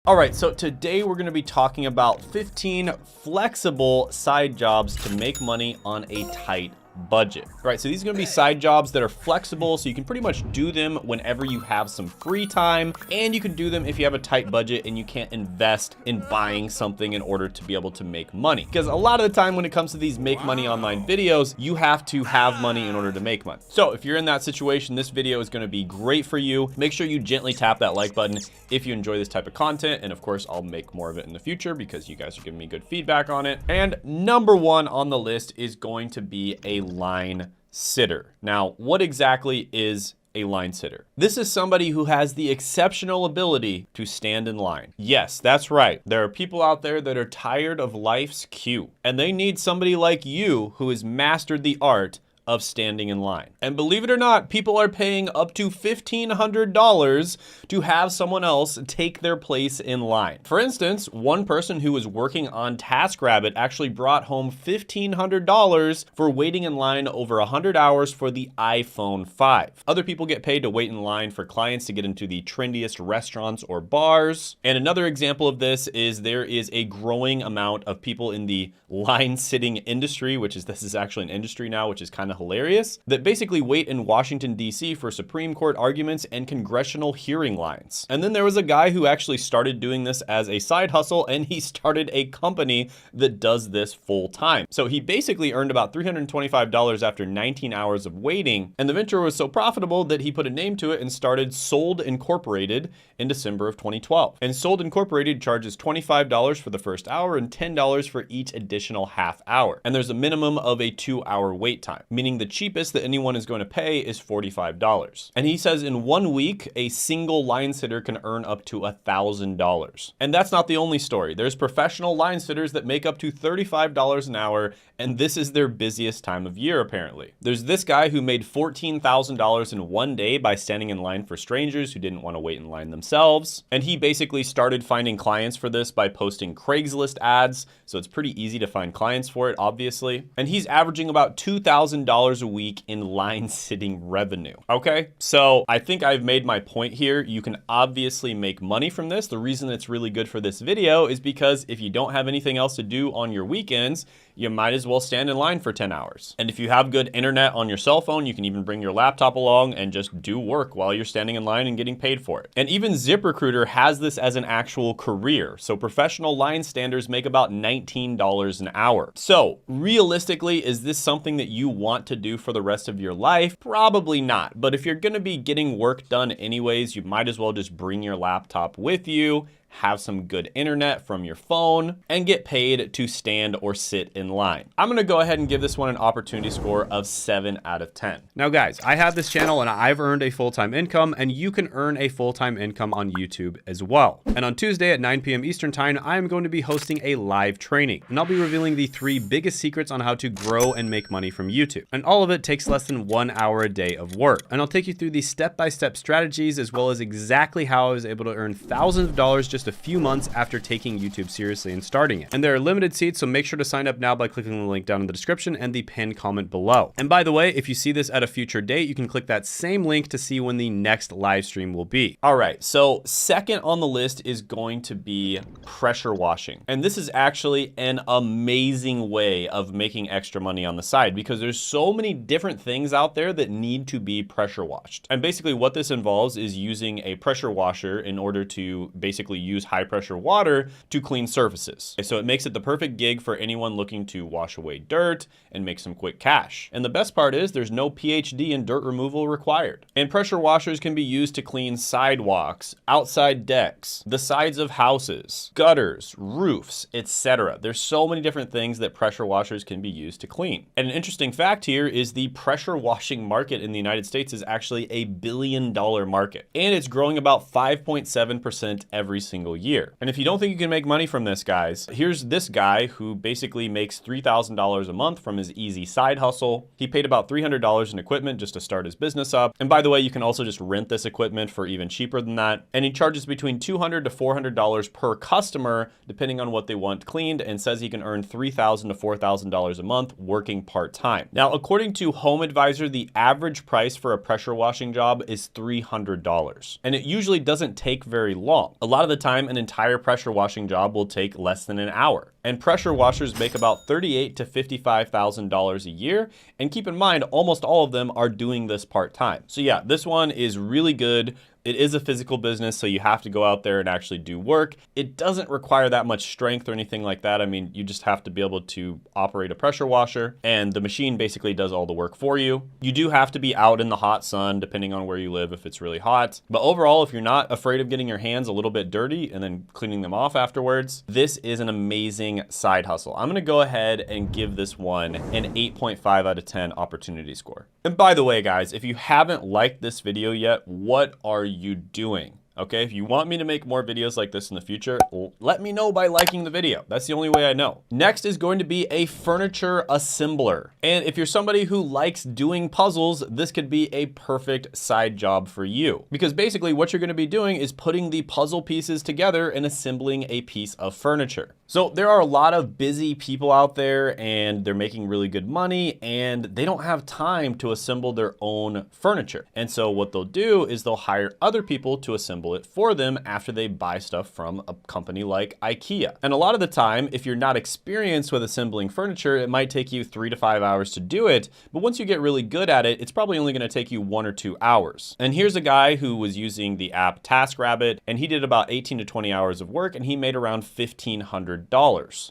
All right, so today we're gonna be talking about 15 flexible side jobs to make money on a tight budget. All right, so these are gonna be side jobs that are flexible, so you can pretty much do them whenever you have some free time, and you can do them if you have a tight budget and you can't invest in buying something in order to be able to make money. Because a lot of the time when it comes to these make money online videos, you have to have money in order to make money. So if you're in that situation, this video is gonna be great for you. Make sure you gently tap that like button if you enjoy this type of content, and of course, I'll make more of it in the future because you guys are giving me good feedback on it. And number one on the list is going to be a line sitter. Now, what exactly is a line sitter? This is somebody who has the exceptional ability to stand in line. Yes, that's right. There are people out there that are tired of life's queue, and they need somebody like you who has mastered the art of standing in line. And believe it or not, people are paying up to $1,500 to have someone else take their place in line. For instance, one person who was working on TaskRabbit actually brought home $1,500 for waiting in line over 100 hours for the iPhone 5. Other people get paid to wait in line for clients to get into the trendiest restaurants or bars. And another example of this is there is a growing amount of people in the line sitting industry, this is actually an industry now, which is kind of hilarious, that basically wait in Washington, D.C. for Supreme Court arguments and congressional hearing lines. And then there was a guy who actually started doing this as a side hustle, and he started a company that does this full time. So he basically earned about $325 after 19 hours of waiting, and the venture was so profitable that he put a name to it and started Sold Incorporated in December of 2012. And Sold Incorporated charges $25 for the first hour and $10 for each additional half hour. And there's a minimum of a 2-hour wait time, meaning the cheapest that anyone is going to pay is $45. And he says in 1 week, a single line sitter can earn up to $1,000. And that's not the only story. There's professional line sitters that make up to $35 an hour, and this is their busiest time of year, apparently. There's this guy who made $14,000 in 1 day by standing in line for strangers who didn't want to wait in line themselves. And he basically started finding clients for this by posting Craigslist ads, so it's pretty easy to find clients for it, obviously. And he's averaging about $2,000 a week in line sitting revenue. Okay, so I think I've made my point here. You can obviously make money from this. The reason it's really good for this video is because if you don't have anything else to do on your weekends, you might as well stand in line for 10 hours. And if you have good internet on your cell phone, you can even bring your laptop along and just do work while you're standing in line and getting paid for it. And even ZipRecruiter has this as an actual career. So professional line standers make about $19 an hour. So realistically, is this something that you want to do for the rest of your life? Probably not. But if you're gonna be getting work done anyways, you might as well just bring your laptop with you, have some good internet from your phone, and get paid to stand or sit in line. I'm gonna go ahead and give this one an opportunity score of 7 out of 10. Now guys, I have this channel and I've earned a full-time income, and you can earn a full-time income on YouTube as well. And on Tuesday at 9 p.m. Eastern time, I am going to be hosting a live training, and I'll be revealing the 3 biggest secrets on how to grow and make money from YouTube. And all of it takes less than 1 hour a day of work. And I'll take you through the step-by-step strategies, as well as exactly how I was able to earn thousands of dollars just a few months after taking YouTube seriously and starting it. And there are limited seats, so make sure to sign up now by clicking the link down in the description and the pinned comment below. And by the way, if you see this at a future date, you can click that same link to see when the next live stream will be. All right, so second on the list is going to be pressure washing. And this is actually an amazing way of making extra money on the side, because there's so many different things out there that need to be pressure washed. And basically what this involves is using a pressure washer in order to basically use high pressure water to clean surfaces. So it makes it the perfect gig for anyone looking to wash away dirt and make some quick cash. And the best part is there's no PhD in dirt removal required. And pressure washers can be used to clean sidewalks, outside decks, the sides of houses, gutters, roofs, etc. There's so many different things that pressure washers can be used to clean. And an interesting fact here is the pressure washing market in the United States is actually $1 billion market. And it's growing about 5.7% every single year. And if you don't think you can make money from this, guys, here's this guy who basically makes $3,000 a month from his easy side hustle. He paid about $300 in equipment just to start his business up. And by the way, you can also just rent this equipment for even cheaper than that. And he charges between $200 to $400 per customer, depending on what they want cleaned, and says he can earn $3,000 to $4,000 a month working part-time. Now, according to Home Advisor, the average price for a pressure washing job is $300. And it usually doesn't take very long. A lot of the time, an entire pressure washing job will take less than an hour. And pressure washers make about $38,000 to $55,000 a year. And keep in mind, almost all of them are doing this part-time. So yeah, this one is really good. It is a physical business, so you have to go out there and actually do work. It doesn't require that much strength or anything like that. I mean, you just have to be able to operate a pressure washer, and the machine basically does all the work for you. You do have to be out in the hot sun, depending on where you live, if it's really hot. But overall, if you're not afraid of getting your hands a little bit dirty and then cleaning them off afterwards, this is an amazing side hustle. I'm gonna go ahead and give this one an 8.5 out of 10 opportunity score. And by the way, guys, if you haven't liked this video yet, what are you doing? Okay, if you want me to make more videos like this in the future, let me know by liking the video. That's the only way I know. Next is going to be a furniture assembler. And if you're somebody who likes doing puzzles, this could be a perfect side job for you. Because basically what you're gonna be doing is putting the puzzle pieces together and assembling a piece of furniture. So there are a lot of busy people out there and they're making really good money and they don't have time to assemble their own furniture. And so what they'll do is they'll hire other people to assemble it for them after they buy stuff from a company like IKEA. And a lot of the time, if you're not experienced with assembling furniture, it might take you 3 to 5 hours to do it. But once you get really good at it, it's probably only gonna take you 1 or 2 hours. And here's a guy who was using the app TaskRabbit, and he did about 18 to 20 hours of work, and he made around $1,500.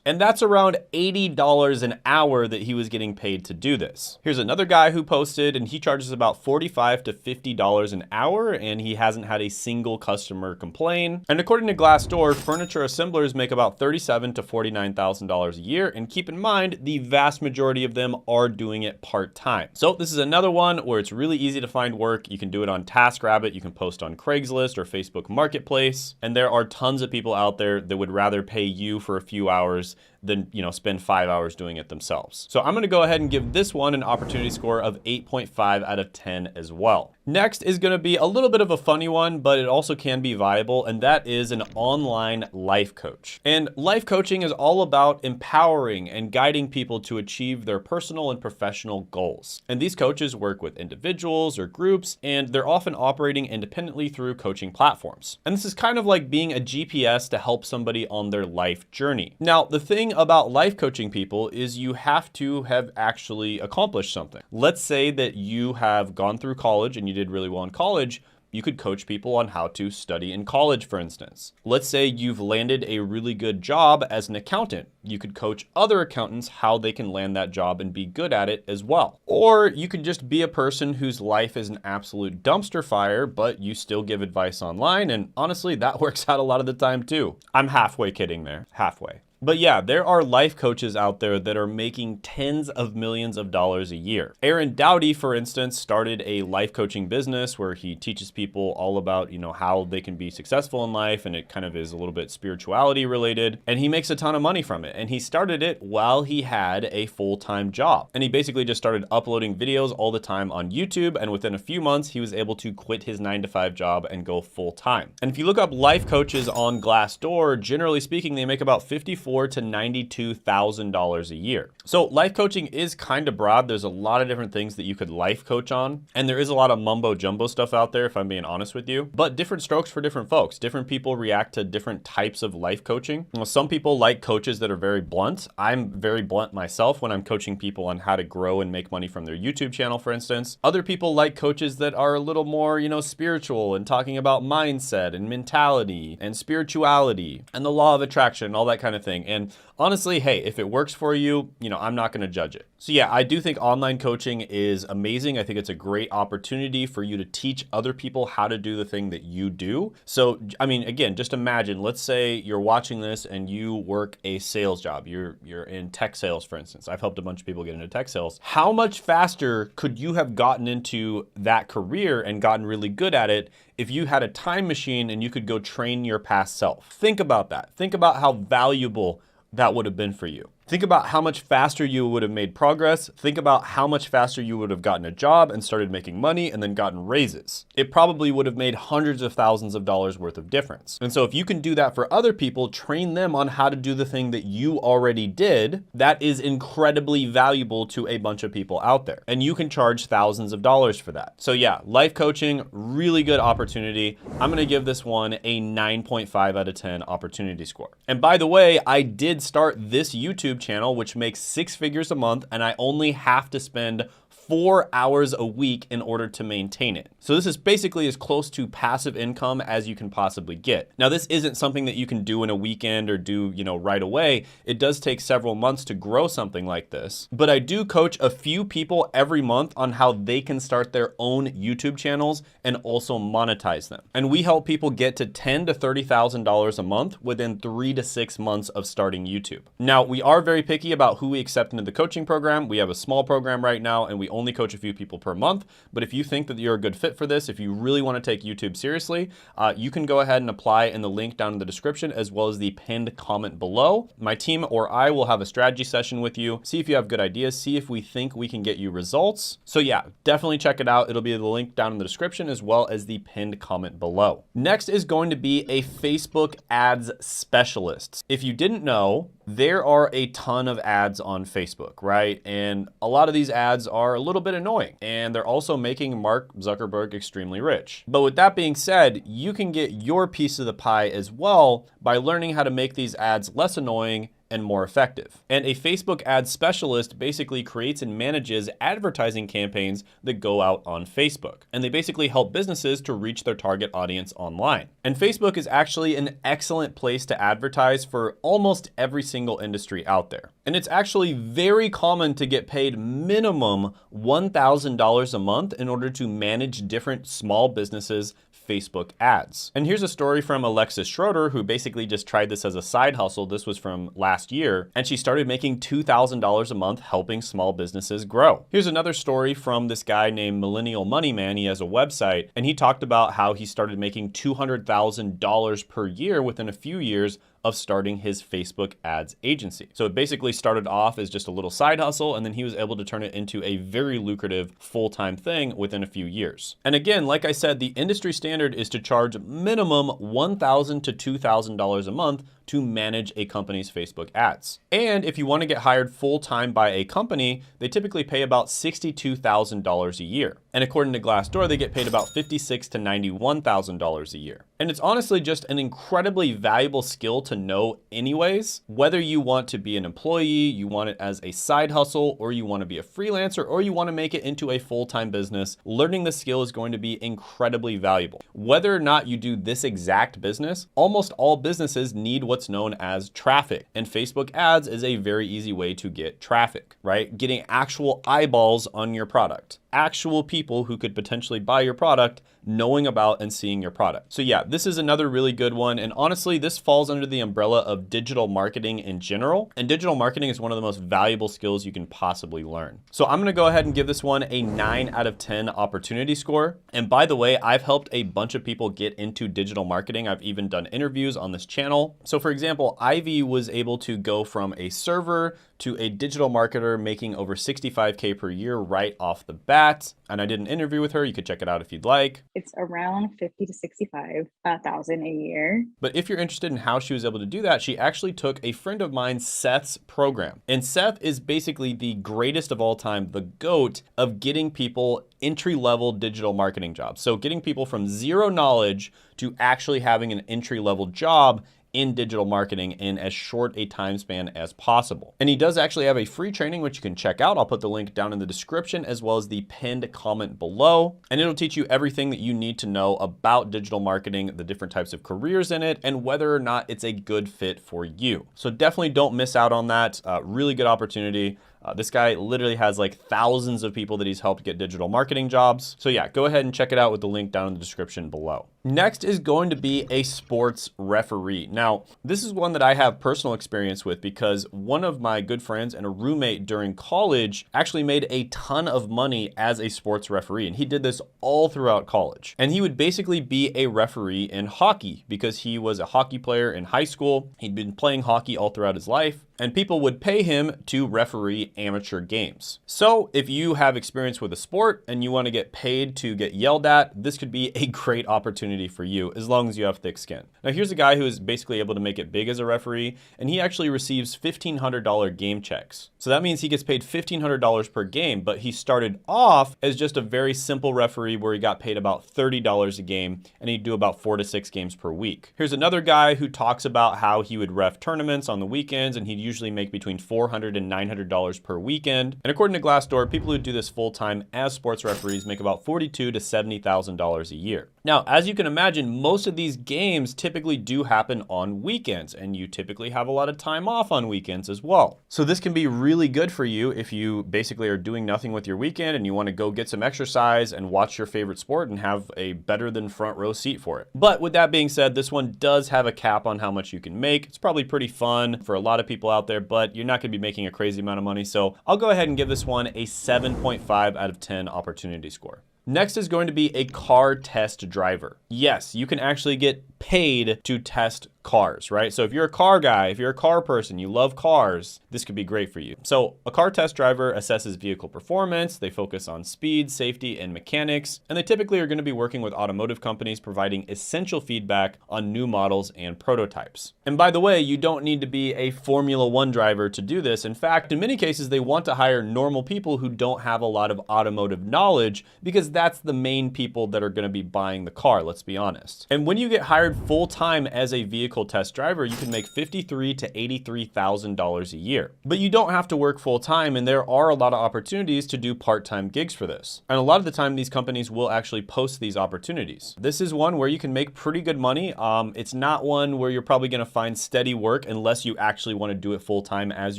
And that's around $80 an hour that he was getting paid to do this. Here's another guy who posted, and he charges about $45 to $50 an hour, and he hasn't had a single customer complain. And according to Glassdoor, furniture assemblers make about $37,000 to $49,000 a year. And keep in mind, the vast majority of them are doing it part-time. So this is another one where it's really easy to find work. You can do it on TaskRabbit, you can post on Craigslist or Facebook Marketplace. And there are tons of people out there that would rather pay you for a few hours than, spend 5 hours doing it themselves. So I'm gonna go ahead and give this one an opportunity score of 8.5 out of 10 as well. Next is gonna be a little bit of a funny one, but it also can be viable, and that is an online life coach. And life coaching is all about empowering and guiding people to achieve their personal and professional goals. And these coaches work with individuals or groups, and they're often operating independently through coaching platforms. And this is kind of like being a GPS to help somebody on their life journey. Now, the thing about life coaching people is you have to have actually accomplished something. Let's say that you have gone through college and you did really well in college. You could coach people on how to study in college, for instance. Let's say you've landed a really good job as an accountant. You could coach other accountants how they can land that job and be good at it as well. Or you could just be a person whose life is an absolute dumpster fire, but you still give advice online. And honestly, that works out a lot of the time too. I'm halfway kidding there, halfway. But yeah, there are life coaches out there that are making tens of millions of dollars a year. Aaron Doughty, for instance, started a life coaching business where he teaches people all about, how they can be successful in life, and it kind of is a little bit spirituality related, and he makes a ton of money from it. And he started it while he had a full-time job. And he basically just started uploading videos all the time on YouTube, and within a few months, he was able to quit his 9-to-5 job and go full-time. And if you look up life coaches on Glassdoor, generally speaking, they make about $54,000 to $92,000 a year. So life coaching is kind of broad. There's a lot of different things that you could life coach on. And there is a lot of mumbo jumbo stuff out there, if I'm being honest with you, but different strokes for different folks. Different people react to different types of life coaching. Some people like coaches that are very blunt. I'm very blunt myself when I'm coaching people on how to grow and make money from their YouTube channel, for instance. Other people like coaches that are a little more, spiritual and talking about mindset and mentality and spirituality and the law of attraction, all that kind of thing. And honestly, hey, if it works for you, I'm not going to judge it. So yeah, I do think online coaching is amazing. I think it's a great opportunity for you to teach other people how to do the thing that you do. So, again, just imagine, let's say you're watching this and you work a sales job. You're in tech sales, for instance. I've helped a bunch of people get into tech sales. How much faster could you have gotten into that career and gotten really good at it if you had a time machine and you could go train your past self? Think about that. Think about how valuable that would have been for you. Think about how much faster you would have made progress. Think about how much faster you would have gotten a job and started making money and then gotten raises. It probably would have made hundreds of thousands of dollars worth of difference. And so if you can do that for other people, train them on how to do the thing that you already did, that is incredibly valuable to a bunch of people out there. And you can charge thousands of dollars for that. So yeah, life coaching, really good opportunity. I'm gonna give this one a 9.5 out of 10 opportunity score. And by the way, I did start this YouTube channel, which makes 6 figures a month, and I only have to spend 4 hours a week in order to maintain it. So this is basically as close to passive income as you can possibly get. Now, this isn't something that you can do in a weekend or do, right away. It does take several months to grow something like this, but I do coach a few people every month on how they can start their own YouTube channels and also monetize them. And we help people get to $10,000 to $30,000 a month within 3 to 6 months of starting YouTube. Now, we are very picky about who we accept into the coaching program. We have a small program right now, and we only coach a few people per month. But if you think that you're a good fit for this, if you really want to take YouTube seriously, you can go ahead and apply in the link down in the description, as well as the pinned comment below. My team or I will have a strategy session with you, see if you have good ideas, see if we think we can get you results. So yeah, definitely check it out. It'll be the link down in the description, as well as the pinned comment below. Next is going to be a Facebook ads specialist. If you didn't know, there are a ton of ads on Facebook, right? And a lot of these ads are a little bit annoying, and they're also making Mark Zuckerberg extremely rich. But with that being said, you can get your piece of the pie as well by learning how to make these ads less annoying and more effective. And a Facebook ad specialist basically creates and manages advertising campaigns that go out on Facebook. And they basically help businesses to reach their target audience online. And Facebook is actually an excellent place to advertise for almost every single industry out there. And it's actually very common to get paid minimum $1,000 a month in order to manage different small businesses' Facebook ads. And here's a story from Alexis Schroeder, who basically just tried this as a side hustle. This was from last year, and she started making $2,000 a month helping small businesses grow. Here's another story from this guy named Millennial Money Man. He has a website, and he talked about how he started making $200,000 per year within a few years of starting his Facebook ads agency. So it basically started off as just a little side hustle, and then he was able to turn it into a very lucrative full-time thing within a few years. And again, like I said, the industry standard is to charge minimum $1,000 to $2,000 a month to manage a company's Facebook ads. And if you want to get hired full-time by a company, they typically pay about $62,000 a year. And according to Glassdoor, they get paid about $56,000 to $91,000 a year. And it's honestly just an incredibly valuable skill to know anyways, whether you want to be an employee, you want it as a side hustle, or you want to be a freelancer, or you want to make it into a full-time business. Learning the skill is going to be incredibly valuable. Whether or not you do this exact business, almost all businesses need what's known as traffic. And Facebook ads is a very easy way to get traffic, right? Getting actual eyeballs on your product. Actual people who could potentially buy your product knowing about and seeing your product. So yeah, this is another really good one. And honestly, this falls under the umbrella of digital marketing in general. And digital marketing is one of the most valuable skills you can possibly learn. So I'm gonna go ahead and give this one a 9 out of 10 opportunity score. And by the way, I've helped a bunch of people get into digital marketing. I've even done interviews on this channel. So for example, Ivy was able to go from a server to a digital marketer making over $65K per year right off the bat. And I did an interview with her. You could check it out if you'd like. It's around 50 to 65,000 a year. But if you're interested in how she was able to do that, she actually took a friend of mine, Seth's program. And Seth is basically the greatest of all time, the GOAT of getting people entry-level digital marketing jobs. So getting people from zero knowledge to actually having an entry-level job in digital marketing in as short a time span as possible. And he does actually have a free training, which you can check out. I'll put the link down in the description, as well as the pinned comment below. And it'll teach you everything that you need to know about digital marketing, the different types of careers in it, and whether or not it's a good fit for you. So definitely don't miss out on that. Really good opportunity. This guy literally has like thousands of people that he's helped get digital marketing jobs. So yeah, go ahead and check it out with the link down in the description below. Next is going to be a sports referee. Now, this is one that I have personal experience with because one of my good friends and a roommate during college actually made a ton of money as a sports referee. And he did this all throughout college. And he would basically be a referee in hockey because he was a hockey player in high school. He'd been playing hockey all throughout his life, and people would pay him to referee amateur games. So if you have experience with a sport and you want to get paid to get yelled at, this could be a great opportunity for you as long as you have thick skin. Now here's a guy who is basically able to make it big as a referee, and he actually receives $1,500 game checks. So that means he gets paid $1,500 per game, but he started off as just a very simple referee where he got paid about $30 a game, and he'd do about 4 to 6 games per week. Here's another guy who talks about how he would ref tournaments on the weekends, and he'd usually make between $400 and $900 per weekend. And according to Glassdoor, people who do this full-time as sports referees make about $42,000 to $70,000 a year. Now, as you can imagine, most of these games typically do happen on weekends, and you typically have a lot of time off on weekends as well. So this can be really good for you if you basically are doing nothing with your weekend and you want to go get some exercise and watch your favorite sport and have a better than front row seat for it. But with that being said, this one does have a cap on how much you can make. It's probably pretty fun for a lot of people out there, but you're not going to be making a crazy amount of money. So I'll go ahead and give this one a 7.5 out of 10 opportunity score. Next is going to be a car test driver. Yes, you can actually get paid to test cars, right? So if you're a car guy, if you're a car person, you love cars, this could be great for you. So a car test driver assesses vehicle performance. They focus on speed, safety, and mechanics. And they typically are going to be working with automotive companies providing essential feedback on new models and prototypes. And by the way, you don't need to be a Formula One driver to do this. In fact, in many cases, they want to hire normal people who don't have a lot of automotive knowledge because that's the main people that are going to be buying the car, let's be honest. And when you get hired full-time as a vehicle test driver, you can make $53,000 to $83,000 a year. But you don't have to work full-time, and there are a lot of opportunities to do part-time gigs for this. And a lot of the time, these companies will actually post these opportunities. This is one where you can make pretty good money. It's not one where you're probably going to find steady work unless you actually want to do it full-time as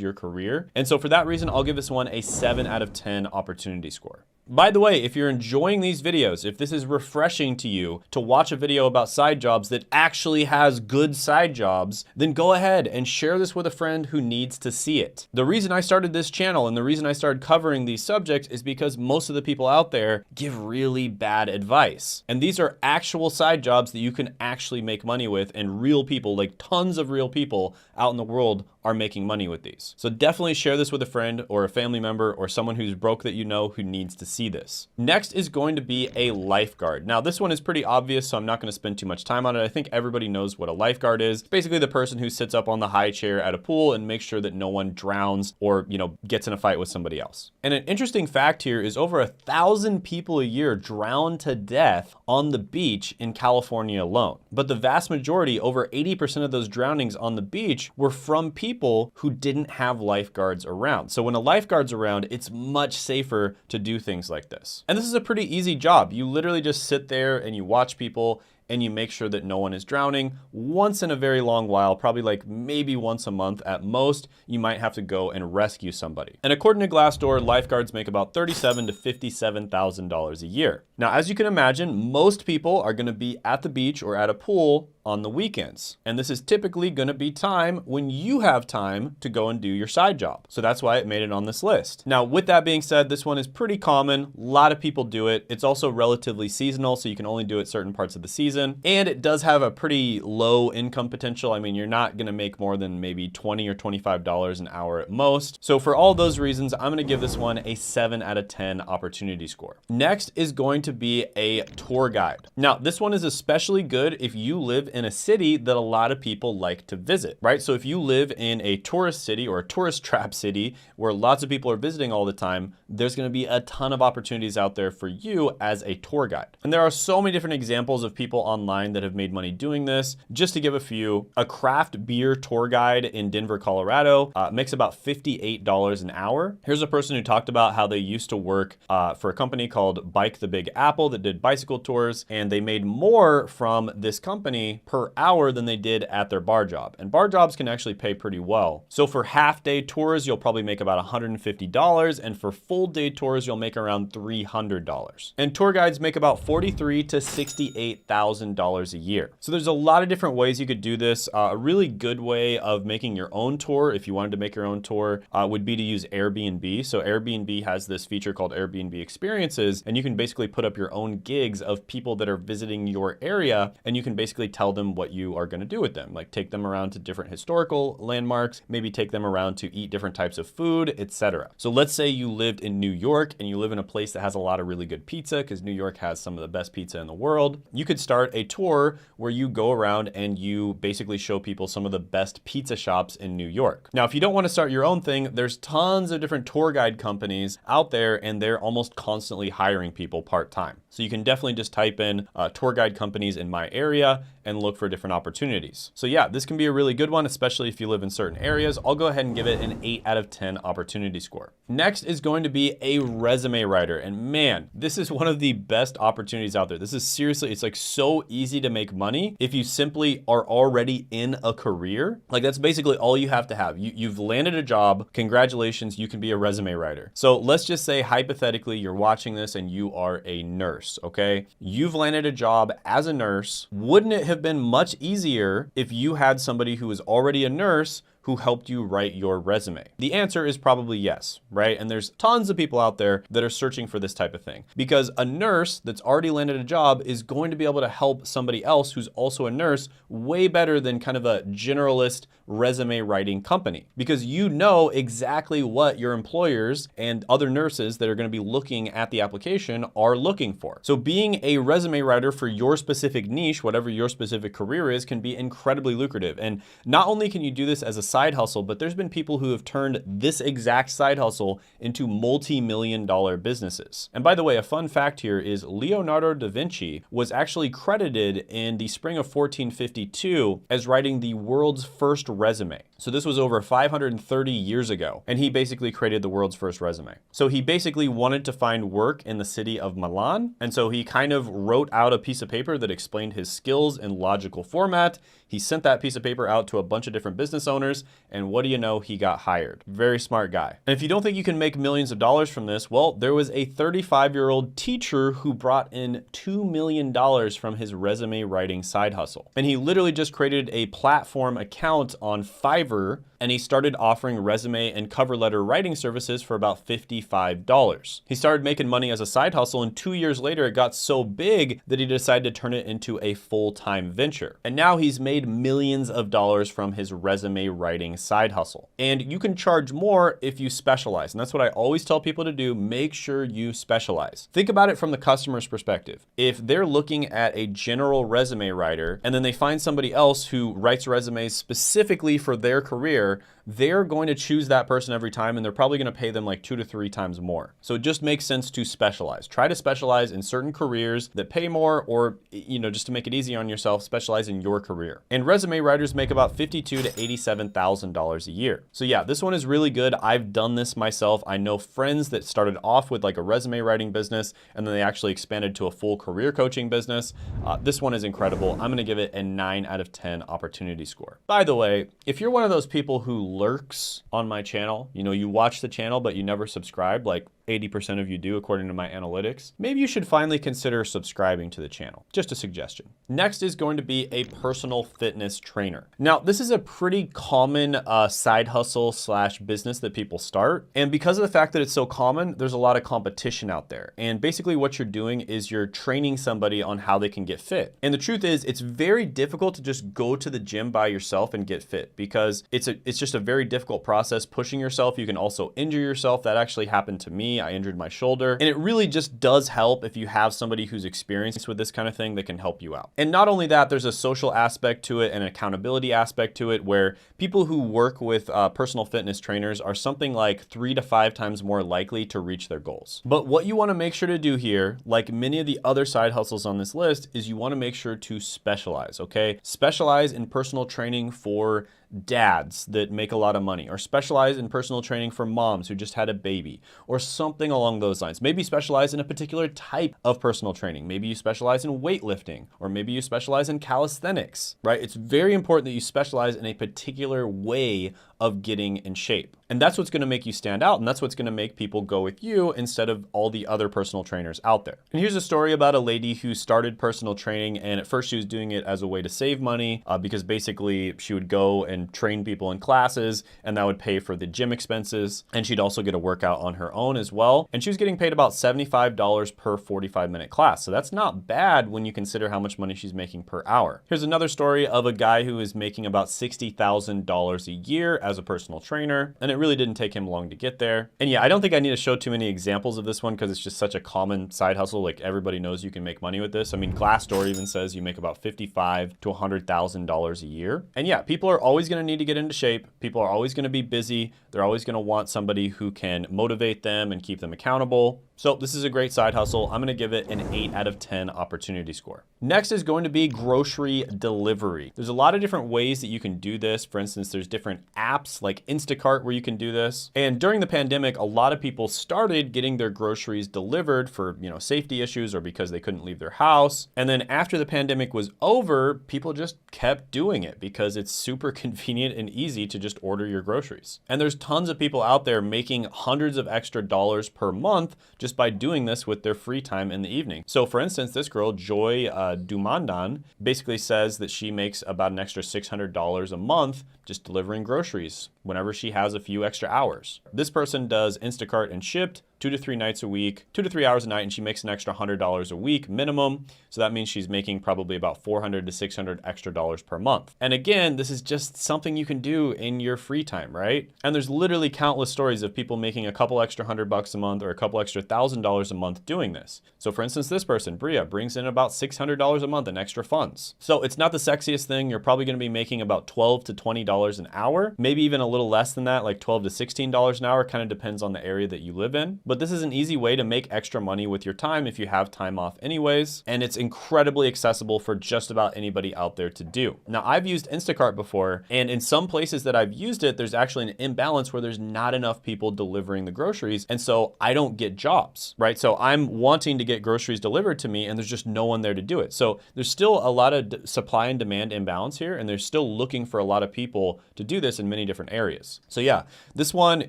your career. And so for that reason, I'll give this one a 7 out of 10 opportunity score. By the way, if you're enjoying these videos, if this is refreshing to you to watch a video about side jobs that actually has good side jobs, then go ahead and share this with a friend who needs to see it. The reason I started this channel and the reason I started covering these subjects is because most of the people out there give really bad advice. And these are actual side jobs that you can actually make money with, and real people, like tons of real people out in the world, are making money with these. So definitely share this with a friend or a family member or someone who's broke that you know who needs to see this. Next is going to be a lifeguard. Now this one is pretty obvious, so I'm not going to spend too much time on it. I think everybody knows what a lifeguard is. It's basically the person who sits up on the high chair at a pool and makes sure that no one drowns or, gets in a fight with somebody else. And an interesting fact here is over 1,000 people a year drown to death on the beach in California alone. But the vast majority, over 80% of those drownings on the beach, were from people who didn't have lifeguards around. So when a lifeguard's around, it's much safer to do things like this. And this is a pretty easy job. You literally just sit there and you watch people and you make sure that no one is drowning. Once in a very long while, probably like maybe once a month at most, you might have to go and rescue somebody. And according to Glassdoor, lifeguards make about $37,000 to $57,000 a year. Now, as you can imagine, most people are gonna be at the beach or at a pool on the weekends. And this is typically gonna be time when you have time to go and do your side job. So that's why it made it on this list. Now, with that being said, this one is pretty common. A lot of people do it. It's also relatively seasonal, so you can only do it certain parts of the season. And it does have a pretty low income potential. I mean, you're not gonna make more than maybe $20 or $25 an hour at most. So for all those reasons, I'm gonna give this one a 7 out of 10 opportunity score. Next is going to be a tour guide. Now, this one is especially good if you live in a city that a lot of people like to visit, right? So if you live in a tourist city or a tourist trap city where lots of people are visiting all the time, there's gonna be a ton of opportunities out there for you as a tour guide. And there are so many different examples of people online that have made money doing this. Just to give a few, a craft beer tour guide in Denver, Colorado makes about $58 an hour. Here's a person who talked about how they used to work for a company called Bike the Big Apple that did bicycle tours, and they made more from this company per hour than they did at their bar job. And bar jobs can actually pay pretty well. So for half day tours, you'll probably make about $150, and for full day tours, you'll make around $300. And tour guides make about $43,000 to $68,000 a year. So there's a lot of different ways you could do this. A really good way of making your own tour, if you wanted to make your own tour, would be to use Airbnb. So Airbnb has this feature called Airbnb Experiences, and you can basically put up your own gigs of people that are visiting your area, and you can basically tell them what you are going to do with them, like take them around to different historical landmarks, maybe take them around to eat different types of food, etc. So let's say you lived in New York and you live in a place that has a lot of really good pizza, because New York has some of the best pizza in the world. You could start a tour where you go around and you basically show people some of the best pizza shops in New York. Now, if you don't want to start your own thing, there's tons of different tour guide companies out there, and they're almost constantly hiring people part-time. So you can definitely just type in tour guide companies in my area and look for different opportunities. So yeah, this can be a really good one, especially if you live in certain areas. I'll go ahead and give it an 8 out of 10 opportunity score. Next is going to be a resume writer. And man, this is one of the best opportunities out there. This is seriously, it's like so easy to make money if you simply are already in a career. Like that's basically all you have to have. You've landed a job. Congratulations, you can be a resume writer. So let's just say hypothetically you're watching this and you are a nurse, okay? You've landed a job as a nurse. Wouldn't it have been much easier if you had somebody who is already a nurse who helped you write your resume? The answer is probably yes, right? And there's tons of people out there that are searching for this type of thing, because a nurse that's already landed a job is going to be able to help somebody else who's also a nurse way better than kind of a generalist resume writing company, because you know exactly what your employers and other nurses that are going to be looking at the application are looking for. So being a resume writer for your specific niche, whatever your specific career is, can be incredibly lucrative. And not only can you do this as a side hustle, but there's been people who have turned this exact side hustle into multi-million-dollar businesses. And by the way, a fun fact here is Leonardo da Vinci was actually credited in the spring of 1452 as writing the world's first resume. So this was over 530 years ago, and he basically created the world's first resume. So he basically wanted to find work in the city of Milan, and so he kind of wrote out a piece of paper that explained his skills in logical format. He sent that piece of paper out to a bunch of different business owners, and what do you know, he got hired. Very smart guy. And if you don't think you can make millions of dollars from this, well, there was a 35-year-old teacher who brought in $2 million from his resume writing side hustle. And he literally just created a platform account on Fiverr, and he started offering resume and cover letter writing services for about $55. He started making money as a side hustle, and 2 years later, it got so big that he decided to turn it into a full-time venture. And now he's made millions of dollars from his resume writing side hustle. And you can charge more if you specialize. And that's what I always tell people to do. Make sure you specialize. Think about it from the customer's perspective. If they're looking at a general resume writer and then they find somebody else who writes resumes specifically for their career, they're going to choose that person every time, and they're probably going to pay them like 2 to 3 times more. So it just makes sense to specialize. Try to specialize in certain careers that pay more, or, you know, just to make it easy on yourself, specialize in your career. And resume writers make about $52,000 to $87,000 a year. So yeah, this one is really good. I've done this myself. I know friends that started off with like a resume writing business, and then they actually expanded to a full career coaching business. This one is incredible. I'm going to give it a 9 out of 10 opportunity score. By the way, if you're one of those people who lurks on my channel, you know, you watch the channel, but you never subscribe, like 80% of you do according to my analytics, maybe you should finally consider subscribing to the channel. Just a suggestion. Next is going to be a personal fitness trainer. Now, this is a pretty common side hustle slash business that people start. And because of the fact that it's so common, there's a lot of competition out there. And basically what you're doing is you're training somebody on how they can get fit. And the truth is, it's very difficult to just go to the gym by yourself and get fit, because it's just a very difficult process pushing yourself. You can also injure yourself. That actually happened to me. me, I injured my shoulder. And it really just does help if you have somebody who's experienced with this kind of thing that can help you out. And not only that, there's a social aspect to it and an accountability aspect to it, where people who work with personal fitness trainers are something like 3 to 5 times more likely to reach their goals. But what you want to make sure to do here, like many of the other side hustles on this list, is you want to make sure to specialize, okay? Specialize in personal training for dads that make a lot of money, or specialize in personal training for moms who just had a baby, or something along those lines. Maybe specialize in a particular type of personal training. Maybe you specialize in weightlifting, or maybe you specialize in calisthenics, right? It's very important that you specialize in a particular way of getting in shape. And that's what's going to make you stand out, and that's what's going to make people go with you instead of all the other personal trainers out there. And here's a story about a lady who started personal training, and at first she was doing it as a way to save money because basically she would go and train people in classes, and that would pay for the gym expenses, and she'd also get a workout on her own as well. And she was getting paid about $75 per 45-minute class. So that's not bad when you consider how much money she's making per hour. Here's another story of a guy who is making about $60,000 a year as a personal trainer, and it really didn't take him long to get there. And yeah, I don't think I need to show too many examples of this one because it's just such a common side hustle. Like, everybody knows you can make money with this. I mean, Glassdoor even says you make about $55,000 to $100,000 a year. And yeah, people are always going to need to get into shape. People are always going to be busy. They're always going to want somebody who can motivate them and keep them accountable. So this is a great side hustle. I'm going to give it an 8 out of 10 opportunity score. Next is going to be grocery delivery. There's a lot of different ways that you can do this. For instance, there's different apps like Instacart where you can do this. And during the pandemic, a lot of people started getting their groceries delivered for, safety issues or because they couldn't leave their house. And then after the pandemic was over, people just kept doing it because it's super convenient and easy to just order your groceries. And there's tons of people out there making hundreds of extra dollars per month just by doing this with their free time in the evening. So for instance, this girl, Joy Dumandan, basically says that she makes about an extra $600 a month just delivering groceries whenever she has a few extra hours. This person does Instacart and Shipt 2 to 3 nights a week, 2 to 3 hours a night, and she makes an extra $100 a week minimum. So that means she's making probably about $400 to $600 extra dollars per month. And again, this is just something you can do in your free time, right? And there's literally countless stories of people making a couple extra $100 a month or a couple extra $1,000 a month doing this. So for instance, this person, Bria, brings in about $600 a month in extra funds. So it's not the sexiest thing. You're probably going to be making about $12 to $20 an hour, maybe even a little less than that, like $12 to $16 an hour, kind of depends on the area that you live in. But this is an easy way to make extra money with your time if you have time off anyways, and it's incredibly accessible for just about anybody out there to do. Now, I've used Instacart before, and in some places that I've used it, there's actually an imbalance where there's not enough people delivering the groceries, and so I don't get jobs, right? So I'm wanting to get groceries delivered to me, and there's just no one there to do it. So there's still a lot of supply and demand imbalance here, and they're still looking for a lot of people to do this in many different areas. So yeah, this one,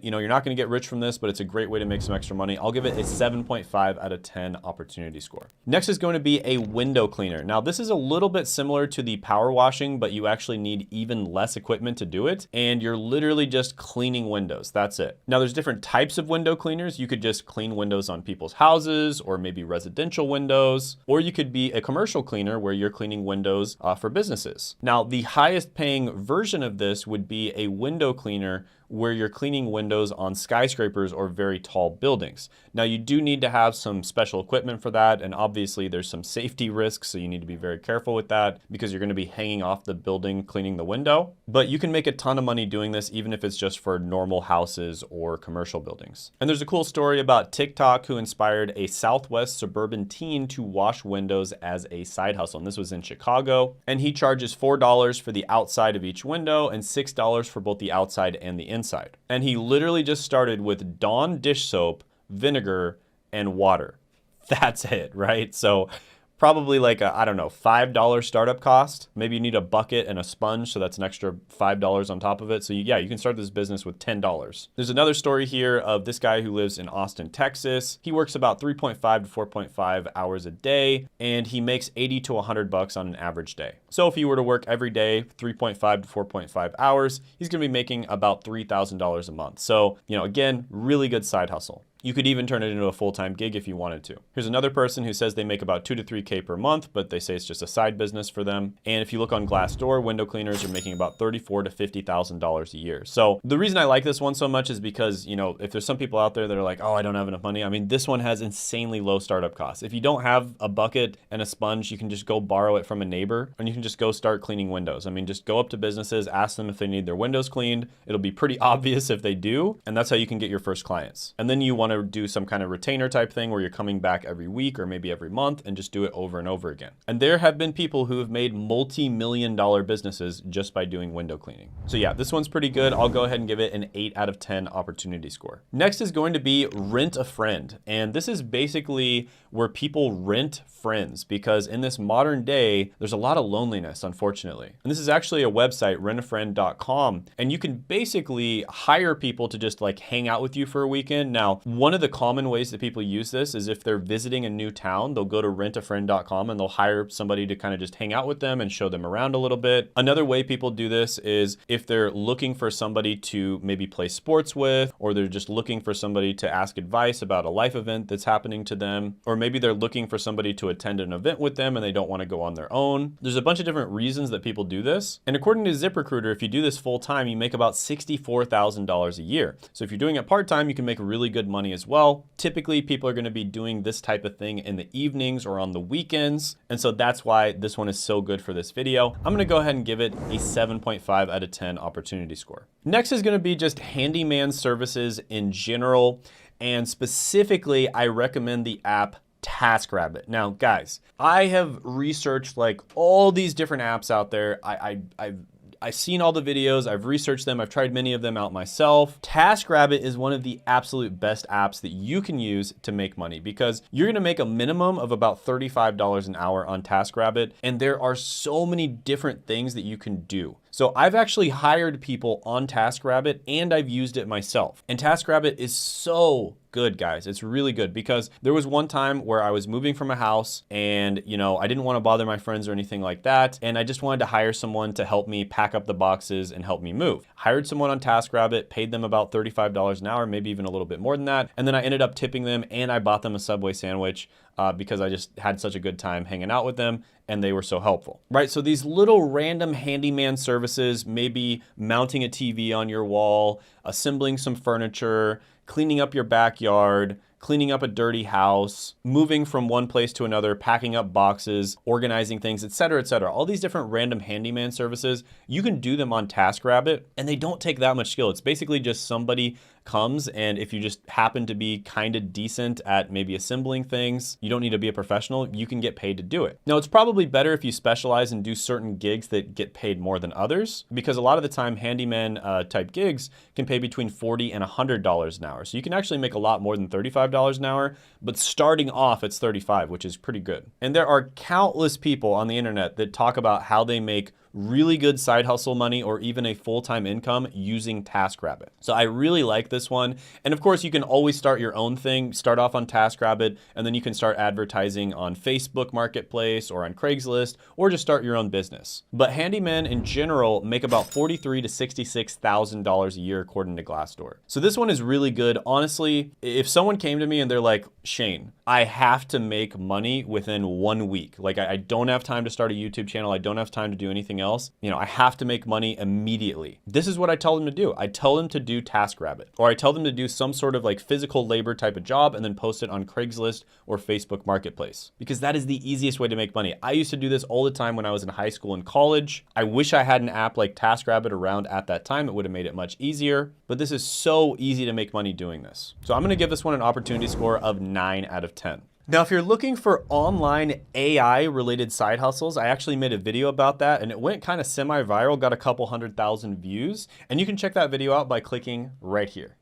you're not going to get rich from this, but it's a great way to make some extra money. I'll give it a 7.5 out of 10 opportunity score. Next is going to be a window cleaner. Now, this is a little bit similar to the power washing, but you actually need even less equipment to do it, and you're literally just cleaning windows. That's it. Now, there's different types of window cleaners. You could just clean windows on people's houses, or maybe residential windows, or you could be a commercial cleaner where you're cleaning windows for businesses. Now, the highest paying version of this would be a window cleaner where you're cleaning windows on skyscrapers or very tall buildings. Now, you do need to have some special equipment for that, and obviously there's some safety risks, so you need to be very careful with that because you're going to be hanging off the building cleaning the window. But you can make a ton of money doing this, even if it's just for normal houses or commercial buildings. And there's a cool story about TikTok who inspired a Southwest suburban teen to wash windows as a side hustle. And this was in Chicago, and he charges $4 for the outside of each window and $6 for both the outside and the inside. And he literally just started with Dawn dish soap, vinegar, and water. That's it, right? So probably like a, I don't know, $5 startup cost. Maybe you need a bucket and a sponge, so that's an extra $5 on top of it. So you can start this business with $10. There's another story here of this guy who lives in Austin, Texas. He works about 3.5 to 4.5 hours a day, and he makes $80 to $100 on an average day. So if he were to work every day, 3.5 to 4.5 hours, he's gonna be making about $3,000 a month. So, again, really good side hustle. You could even turn it into a full-time gig if you wanted to. Here's another person who says they make about 2 to 3K per month, but they say it's just a side business for them. And if you look on Glassdoor, window cleaners are making about $34,000 to $50,000 a year. So the reason I like this one so much is because, you know, if there's some people out there that are like, oh, I don't have enough money. I mean, this one has insanely low startup costs. If you don't have a bucket and a sponge, you can just go borrow it from a neighbor and you can just go start cleaning windows. I mean, just go up to businesses, ask them if they need their windows cleaned. It'll be pretty obvious if they do. And that's how you can get your first clients. And then you want to do some kind of retainer type thing where you're coming back every week or maybe every month and just do it over and over again. And there have been people who have made multi-million-dollar businesses just by doing window cleaning. So yeah, this one's pretty good. I'll go ahead and give it an 8 out of 10 opportunity score. Next is going to be Rent a Friend. And this is basically where people rent friends, because in this modern day, there's a lot of loneliness, unfortunately. And this is actually a website, rentafriend.com, and you can basically hire people to just like hang out with you for a weekend. Now, one of the common ways that people use this is if they're visiting a new town, they'll go to rentafriend.com and they'll hire somebody to kind of just hang out with them and show them around a little bit. Another way people do this is if they're looking for somebody to maybe play sports with, or they're just looking for somebody to ask advice about a life event that's happening to them, or maybe they're looking for somebody to attend an event with them and they don't want to go on their own. There's a bunch of different reasons that people do this. And according to ZipRecruiter, if you do this full time, you make about $64,000 a year. So if you're doing it part time, you can make really good money as well. Typically, people are going to be doing this type of thing in the evenings or on the weekends. And so that's why this one is so good for this video. I'm going to go ahead and give it a 7.5 out of 10 opportunity score. Next is going to be just handyman services in general. And specifically, I recommend the app TaskRabbit. Now, guys, I have researched like all these different apps out there. I've seen all the videos, I've researched them, I've tried many of them out myself. TaskRabbit is one of the absolute best apps that you can use to make money, because you're gonna make a minimum of about $35 an hour on TaskRabbit, and there are so many different things that you can do. So I've actually hired people on TaskRabbit and I've used it myself. And TaskRabbit is so good, guys. It's really good, because there was one time where I was moving from a house and, you know, I didn't want to bother my friends or anything like that. And I just wanted to hire someone to help me pack up the boxes and help me move. Hired someone on TaskRabbit, paid them about $35 an hour, maybe even a little bit more than that. And then I ended up tipping them and I bought them a Subway sandwich because I just had such a good time hanging out with them and they were so helpful, right? So these little random handyman services, maybe mounting a TV on your wall, assembling some furniture, cleaning up your backyard, cleaning up a dirty house, moving from one place to another, packing up boxes, organizing things, et cetera, et cetera. All these different random handyman services, you can do them on TaskRabbit and they don't take that much skill. It's basically just somebody comes, and if you just happen to be kind of decent at maybe assembling things, you don't need to be a professional, you can get paid to do it. Now, it's probably better if you specialize and do certain gigs that get paid more than others, because a lot of the time handyman type gigs can pay between $40 and $100 an hour. So you can actually make a lot more than $35 an hour, but starting off it's $35, which is pretty good. And there are countless people on the internet that talk about how they make really good side hustle money or even a full-time income using TaskRabbit. So I really like this one. And of course, you can always start your own thing, start off on TaskRabbit, and then you can start advertising on Facebook Marketplace or on Craigslist, or just start your own business. But handymen in general make about $43,000 to $66,000 a year according to Glassdoor. So this one is really good. Honestly, if someone came to me and they're like, Shane, I have to make money within 1 week. Like I don't have time to start a YouTube channel. I don't have time to do anything else. You know, I have to make money immediately. This is what I tell them to do. I tell them to do TaskRabbit, or I tell them to do some sort of like physical labor type of job and then post it on Craigslist or Facebook Marketplace, because that is the easiest way to make money. I used to do this all the time when I was in high school and college. I wish I had an app like TaskRabbit around at that time. It would have made it much easier, but this is so easy to make money doing this. So I'm going to give this one an opportunity score of 9 out of 10. Now, if you're looking for online AI related side hustles, I actually made a video about that and it went kind of semi-viral, got a couple 100,000 views, and you can check that video out by clicking right here.